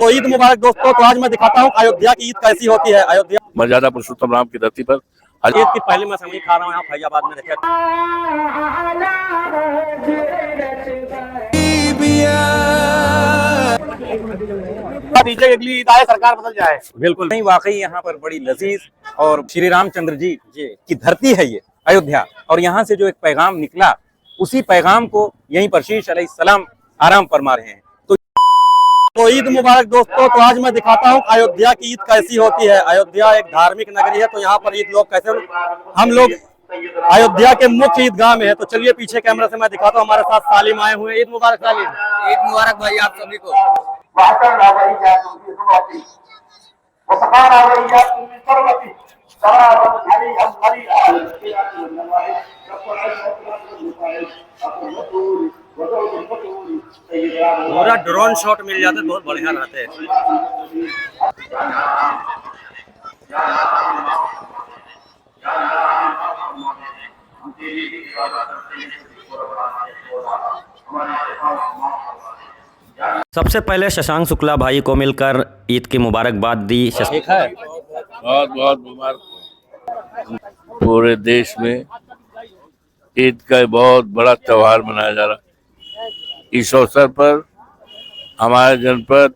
तो ईद मुबारक दोस्तों। तो आज मैं दिखाता हूँ अयोध्या की ईद कैसी होती है। अयोध्या मर्यादा पुरुषोत्तम राम की धरती पर ईद की पहली मैं सेवई खा रहा हूँ यहाँ फैजाबाद में। देखिए डीजे के अगली ईद आए, सरकार बदल जाए। बिल्कुल नहीं, वाकई यहाँ पर बड़ी लजीज और श्री रामचंद्र जी की धरती है ये अयोध्या। और यहाँ से जो एक पैगाम निकला, उसी पैगाम को यहीं पर शीश अलैहिस्सलाम आराम फरमा रहे हैं। तो ईद मुबारक दोस्तों। तो आज मैं दिखाता हूँ अयोध्या की ईद कैसी होती है। अयोध्या एक धार्मिक नगरी है, तो यहाँ पर ईद लोग कैसे, हम लोग अयोध्या के मुख्य ईदगाह में है। तो चलिए पीछे कैमरा से मैं दिखाता हूँ। हमारे साथ सालिम आए हुए। ईद मुबारक सालिम। ईद मुबारक भाई आप सभी को। पूरा ड्रोन शॉट मिल जाते बहुत बढ़िया रहते हैं। सबसे पहले शशांक शुक्ला भाई को मिलकर ईद की मुबारकबाद दी। ठीक है, बहुत बहुत मुबारक। पूरे देश में ईद का बहुत बड़ा त्योहार मनाया जा रहा है। इस अवसर पर हमारे जनपद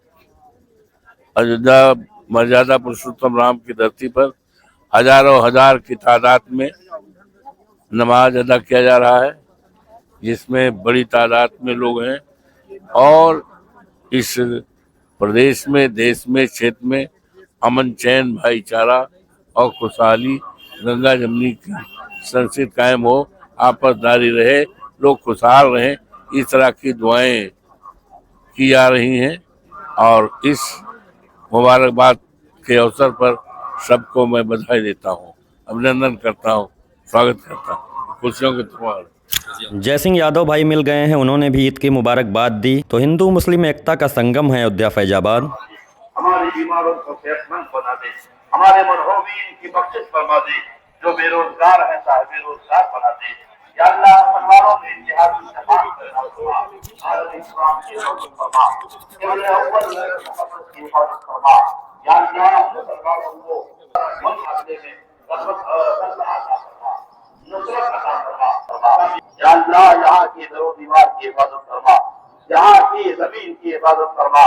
अयोध्या मर्यादा पुरुषोत्तम राम की धरती पर हजारों हजार की तादाद में नमाज अदा किया जा रहा है, जिसमें बड़ी तादाद में लोग हैं। और इस प्रदेश में, देश में, क्षेत्र में अमन, चैन, भाईचारा और खुशहाली, गंगा जमुनी की संस्कृति कायम हो, आपसदारी रहे, लोग खुशहाल रहें, इस तरह की दुआएं की जा रही हैं। और इस मुबारकबाद के अवसर पर सबको मैं बधाई देता हूं, अभिनंदन करता हूं, स्वागत करता हूं। खुशियों के त्योहार। जयसिंह यादव भाई मिल गए हैं, उन्होंने भी ईद की मुबारकबाद दी। तो हिंदू मुस्लिम एकता का संगम है अयोध्या फैजाबाद। हमारी बीमारों को सेहतमंद बना दे, हमारे मरहूमीन की बख्शिश फरमा दे, जो बेरोजगार है साहब बेरोजगार बना दे। या अल्लाह परिवारों में जिहाद की शफाअत करना फरमा, भारत इस्लाम की हिफाजत फरमा, क़िबला अव्वल मोहब्बत की हिफाजत फरमा। या अल्लाह मुसलमानों को मुकाबले में नुसरत अता फरमा। या अल्लाह यहाँ की दरो दीवार की हिफाजत फरमा, यहाँ की जमीन की हिफाजत फरमा।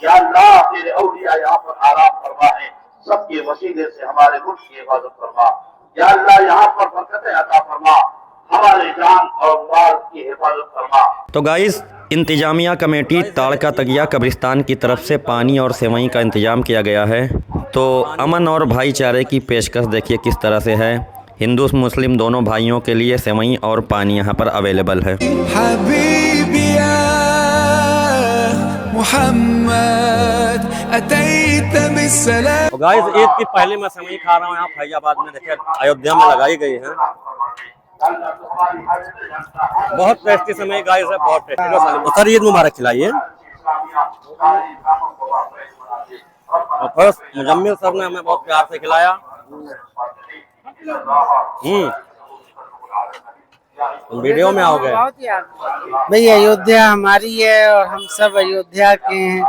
या अल्लाह तेरे औलिया यहाँ पर आराम फरमा है, सबके वसीले से हमारे मुल्क की हिफाजत फरमा। या अल्लाह यहाँ पर बरकतें अता फरमा, हमारे जान और माल की हिफाजत फरमा। तो गाइस, इंतजामिया कमेटी ताड़का तगिया कब्रिस्तान की तरफ से पानी और सेवई का इंतजाम किया गया है। तो अमन और भाईचारे की पेशकश देखिए किस तरह से है। हिंदू मुस्लिम दोनों भाइयों के लिए सेवई और पानी यहाँ पर अवेलेबल है। तो गाइस, ईद की पहले मैं सेवई खा रहा हूँ यहाँ फैजाबाद में। देखिए अयोध्या में लगाई गई है, बहुत टेस्टी सेवई गाइस है, बहुत टेस्टी। सर ईद मुबारक खिलाइए। फर्स्ट मुजम्मिल सर ने हमें बहुत प्यार से खिलाया। वीडियो में आओगे भाई। अयोध्या हमारी है और हम सब अयोध्या के हैं।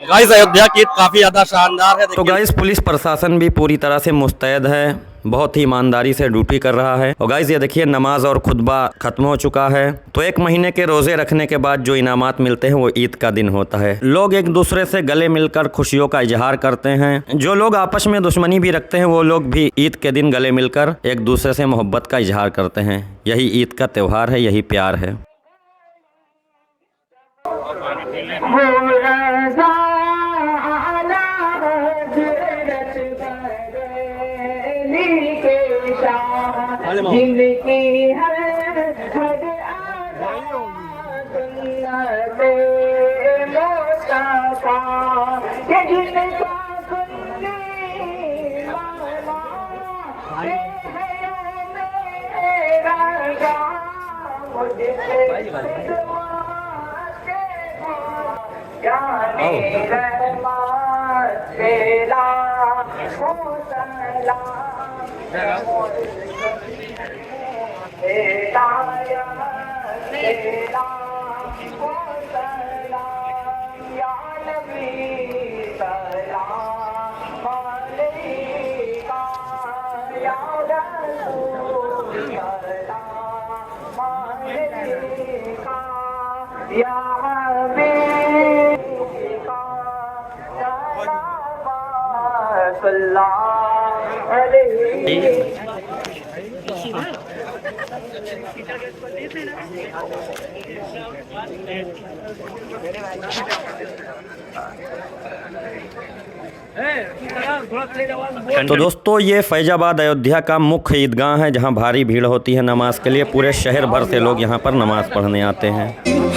गाइस, अयोध्या की ईद काफी ज्यादा शानदार है। तो गाइस, पुलिस प्रशासन भी पूरी तरह से मुस्तैद है, बहुत ही ईमानदारी से ड्यूटी कर रहा है। और गाइस ये देखिए, नमाज और खुतबा खत्म हो चुका है। तो एक महीने के रोजे रखने के बाद जो इनामात मिलते हैं वो ईद का दिन होता है। लोग एक दूसरे से गले मिलकर खुशियों का इजहार करते हैं। जो लोग आपस में दुश्मनी भी रखते हैं वो लोग भी ईद के दिन गले मिलकर एक दूसरे से मोहब्बत का इजहार करते हैं। यही ईद का त्योहार है, यही प्यार है। जिनकी हर या नबी तो दोस्तों ये फैजाबाद अयोध्या का मुख्य ईदगाह है जहां भारी भीड़ होती है नमाज के लिए। पूरे शहर भर से लोग यहां पर नमाज पढ़ने आते हैं।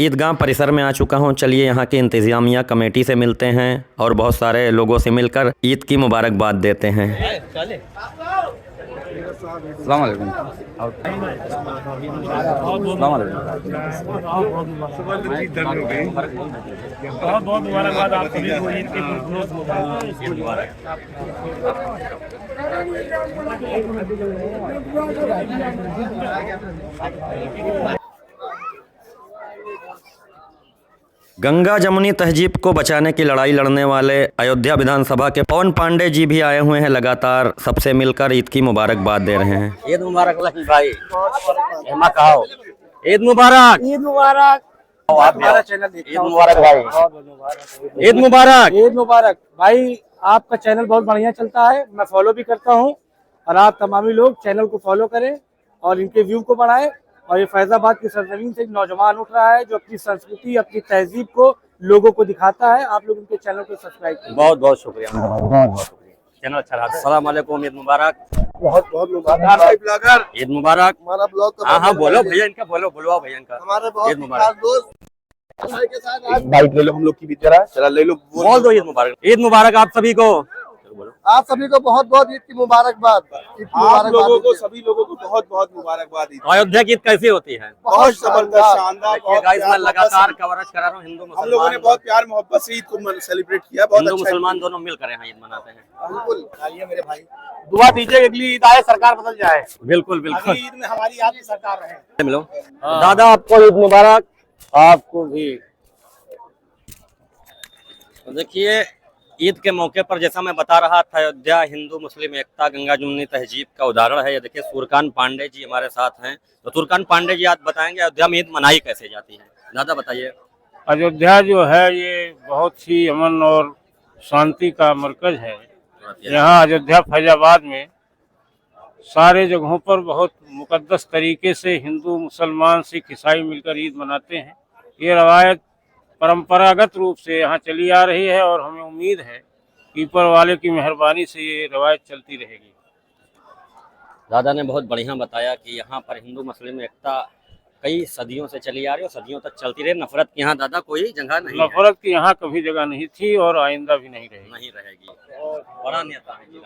ईदगाह परिसर में आ चुका हूं। चलिए यहाँ की इंतज़ामिया कमेटी से मिलते हैं और बहुत सारे लोगों से मिलकर ईद की मुबारकबाद देते हैं। अस्सलाम वालेकुम। बहुत बहुत मुबारकबाद आप सभी को ईद के मुबारक। गंगा जमुनी तहजीब को बचाने की लड़ाई लड़ने वाले अयोध्या विधानसभा के पवन पांडे जी भी आए हुए हैं। लगातार सबसे मिलकर ईद की मुबारकबाद दे रहे हैं। ईद मुबारक लकी भाई, कहो ईद मुबारक। ईद मुबारक। हमारा चैनल ईद मुबारक भाई, ईद मुबारक। ईद मुबारक भाई, आपका चैनल बहुत बढ़िया चलता है, मैं फॉलो भी करता हूँ और आप तमामी लोग चैनल को फॉलो करें और इनके व्यू को बढ़ाएं। और ये फैजाबाद की सरजमीन से एक नौजवान उठ रहा है जो अपनी संस्कृति, अपनी तहजीब को लोगों को दिखाता है। आप लोग उनके चैनल को सब्सक्राइब करें। बहुत बहुत शुक्रिया, बहुत शुक्रिया। चैनल अच्छा रहा। अस्सलाम वालेकुम, ईद मुबारक। बहुत बहुत मुबारक। ईद मुबारक। हमारा ब्लॉग हाँ हाँ बोलो भैया इनका, बोलो भैया इनका। हमारे ईद बहुत मुबारक। दोस्त के साथ बाइक ले लो, हम लोग की भी चला ले लो, बोल दो ईद मुबारक। ईद मुबारक आप सभी को। आप सभी को बहुत बहुत ईद की मुबारकबाद। आप लोगों को, सभी लोगों को बहुत बहुत मुबारकबाद। अयोध्या की ईद कैसी होती है? बहुत जबरदस्त, शानदार। मैं लगातार कवरेज करा रहा हूँ। हिंदू हम लोगों ने बहुत प्यार मोहब्बत से ईद को सेलिब्रेट किया। बहुत हिंदू अच्छा, मुसलमान दोनों मिलकर यहाँ ईद मनाते हैं। बिल्कुल। आइए मेरे भाई, दुआ दीजिए अगली ईद आए, सरकार बदल जाए। बिल्कुल बिल्कुल। अगली ईद में हमारी आपकी सरकार रहे। मिलो दादा, आपको ईद मुबारक। आपको भी। तो देखिए ईद के मौके पर जैसा मैं बता रहा था, अयोध्या हिंदू मुस्लिम एकता गंगा जमुनी तहजीब का उदाहरण है। ये देखिए सूरकान पांडे जी हमारे साथ हैं। तो सूरकान पांडे जी आज बताएंगे अयोध्या में ईद मनाई कैसे जाती है। दादा बताइए। अयोध्या जो है ये बहुत ही अमन और शांति का मरकज है। यहाँ अयोध्या फैजाबाद में सारे जगहों पर बहुत मुकद्दस तरीके से हिंदू मुसलमान सिख ईसाई मिलकर ईद मनाते हैं। ये रवायत परंपरागत रूप से यहाँ चली आ रही है और हमें उम्मीद है कि ऊपर वाले की मेहरबानी से ये रवायत चलती रहेगी। दादा ने बहुत बढ़िया बताया कि यहाँ पर हिंदू मुस्लिम एकता कई सदियों से चली आ रही है और सदियों तक चलती रही। नफरत की यहाँ दादा कोई जगह नहीं है। नफरत की यहाँ कभी जगह नहीं थी और आइंदा भी नहीं रहेगी। बड़ा नेता है जी।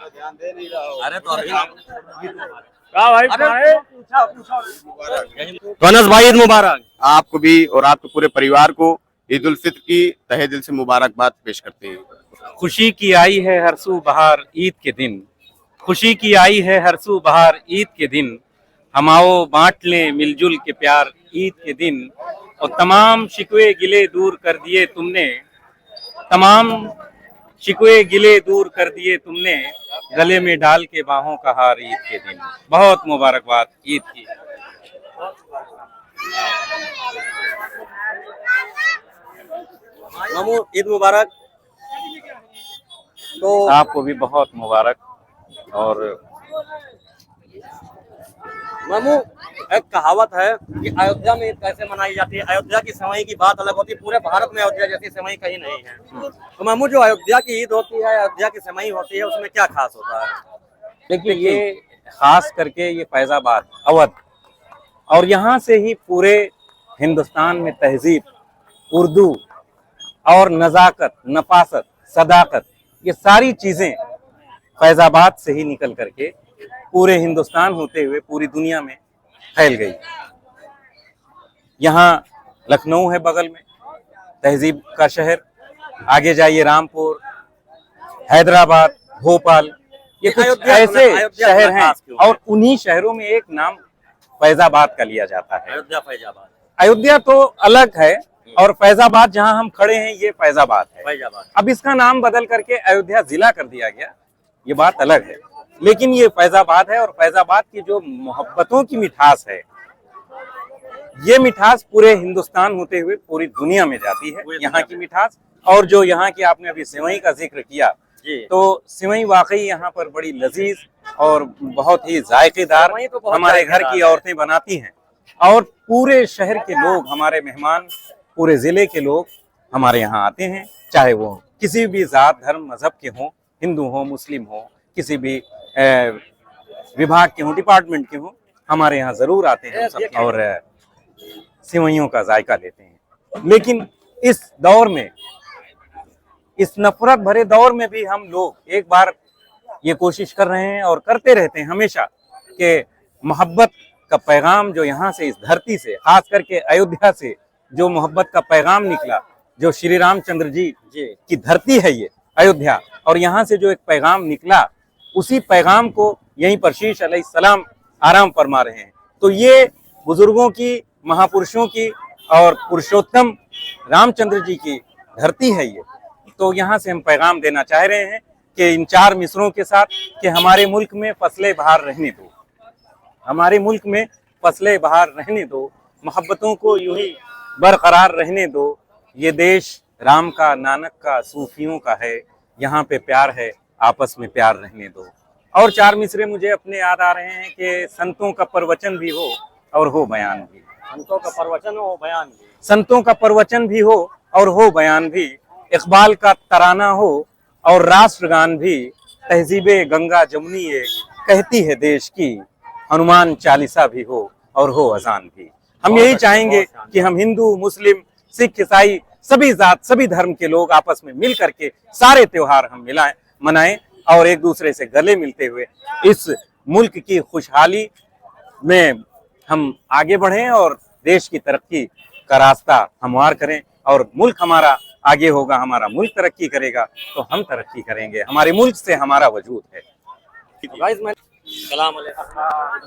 अरे तो अभी अनस भाई ईद मुबारक। आपको भी और आपके पूरे परिवार को ईद उल फित्र की तहे दिल से मुबारकबाद पेश करते हैं। खुशी की आई है हरसू बहार ईद के दिन, खुशी की आई है हरसू बहार ईद के दिन। हम आओ बांट लें मिलजुल के प्यार ईद के दिन। और तमाम शिकवे गिले दूर कर दिए तुमने, तमाम शिकवे गिले दूर कर दिए तुमने। गले में डाल के बाहों का हार ईद के दिन। बहुत मुबारकबाद ईद की। मामू ईद मुबारक। तो आपको भी बहुत मुबारक। और मामू एक कहावत है कि अयोध्या में ईद कैसे मनाई जाती है। अयोध्या की सेवई की बात अलग होती है, पूरे भारत में अयोध्या जैसी सेवई कहीं नहीं है। तो मामू जो अयोध्या की ईद होती है, अयोध्या की सेवई होती है, उसमें क्या खास होता है? देखिए ये खास करके ये फैजाबाद अवध और यहाँ से ही पूरे हिंदुस्तान में तहजीब, उर्दू और नजाकत, नफासत, सदाकत, ये सारी चीजें फैजाबाद से ही निकल करके पूरे हिंदुस्तान होते हुए पूरी दुनिया में फैल गई। यहाँ लखनऊ है बगल में, तहजीब का शहर। आगे जाइए रामपुर, हैदराबाद, भोपाल, ये कुछ ऐसे शहर हैं और उन्हीं शहरों में एक नाम फैजाबाद का लिया जाता है। अयोध्या फैजाबाद। अयोध्या तो अलग है और फैजाबाद जहां हम खड़े हैं ये फैजाबाद है। फैजाबाद। अब इसका नाम बदल करके अयोध्या जिला कर दिया गया, ये बात अलग है, लेकिन ये फैजाबाद है। और फैजाबाद की जो मोहब्बतों की मिठास है, ये मिठास पूरे हिंदुस्तान होते हुए पूरी दुनिया में जाती है, यहाँ की मिठास। और जो यहाँ की आपने अभी सेवई का जिक्र किया, तो सेवई वाकई यहाँ पर बड़ी लजीज और बहुत ही जायकेदार तो हमारे घर की औरतें बनाती हैं। और पूरे शहर के लोग, हमारे मेहमान, पूरे जिले के लोग हमारे यहाँ आते हैं, चाहे वो किसी भी जात धर्म मजहब के हों, हिंदू हो, मुस्लिम हो, किसी भी विभाग के हों, डिपार्टमेंट के हों, हमारे यहाँ जरूर आते हैं और सेवइयों का जायका लेते हैं। लेकिन इस दौर में, इस नफरत भरे दौर में भी हम लोग एक बार ये कोशिश कर रहे हैं और करते रहते हैं हमेशा कि मोहब्बत का पैगाम जो यहाँ से, इस धरती से, खास करके अयोध्या से जो मोहब्बत का पैगाम निकला, जो श्री रामचंद्र जी की धरती है ये अयोध्या, और यहाँ से जो एक पैगाम निकला, उसी पैगाम को यहीं पर शीश अलैहिस्सलाम आराम फरमा रहे हैं। तो ये बुजुर्गों की, महापुरुषों की और पुरुषोत्तम रामचंद्र जी की धरती है ये। तो यहाँ से हम पैगाम देना चाह रहे हैं कि इन 4 मिसरों के साथ कि हमारे मुल्क में फसलें बहार रहने दो, हमारे मुल्क में फसलें बहार रहने दो, मोहब्बतों को यूं ही बरकरार रहने दो। ये देश राम का, नानक का, सूफियों का है, यहाँ पे प्यार है, आपस में प्यार रहने दो। और 4 मिसरे मुझे अपने याद आ रहे हैं कि संतों का प्रवचन भी हो और हो बयान भी। संतों का प्रवचन हो, बयान भी। संतों का प्रवचन भी हो और हो बयान भी। इकबाल का तराना हो और राष्ट्रगान भी। तहजीबे गंगा जमुनी ये कहती है देश की, हनुमान चालीसा भी हो और हो अजान भी। हम यही चाहेंगे कि हम हिंदू, मुस्लिम, सिख, ईसाई, सभी जात, सभी धर्म के लोग आपस में मिल करके सारे त्योहार हम मनाएं और एक दूसरे से गले मिलते हुए इस मुल्क की खुशहाली में हम आगे बढ़ें और देश की तरक्की का रास्ता हमवार करें। और मुल्क हमारा आगे होगा, हमारा मुल्क तरक्की करेगा तो हम तरक्की करेंगे। हमारे मुल्क से हमारा वजूद है। सलाम अलैकुम,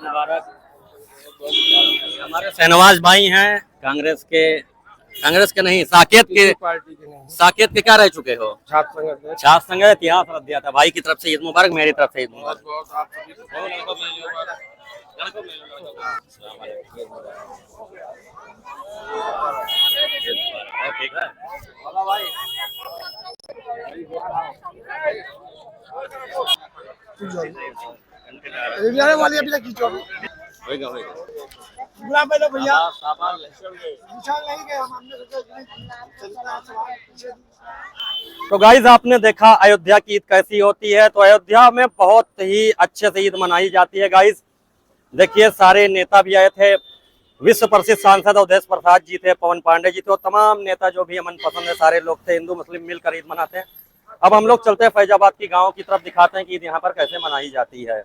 मुबारक। हमारे शहनवाज भाई हैं कांग्रेस के नहीं, साकेत के क्या रह चुके हो? छात्र संघ इतिहास रख दिया था। भाई की तरफ से ईद मुबारक, मेरी तरफ से ईद मुबारक। ठीक है भैया। तो गाइज आपने देखा अयोध्या की ईद कैसी होती है। तो अयोध्या में बहुत ही अच्छे से ईद मनाई जाती है गाइज। देखिए सारे नेता भी आए थे, विश्व प्रसिद्ध सांसद अवधेश प्रसाद जी थे, पवन पांडे जी थे, और तमाम नेता जो भी अमन पसंद है सारे लोग थे। हिंदू मुस्लिम मिलकर ईद मनाते हैं। अब हम लोग चलते हैं फैजाबाद की गाँव की तरफ, दिखाते हैं कि ईद यहाँ पर कैसे मनाई जाती है।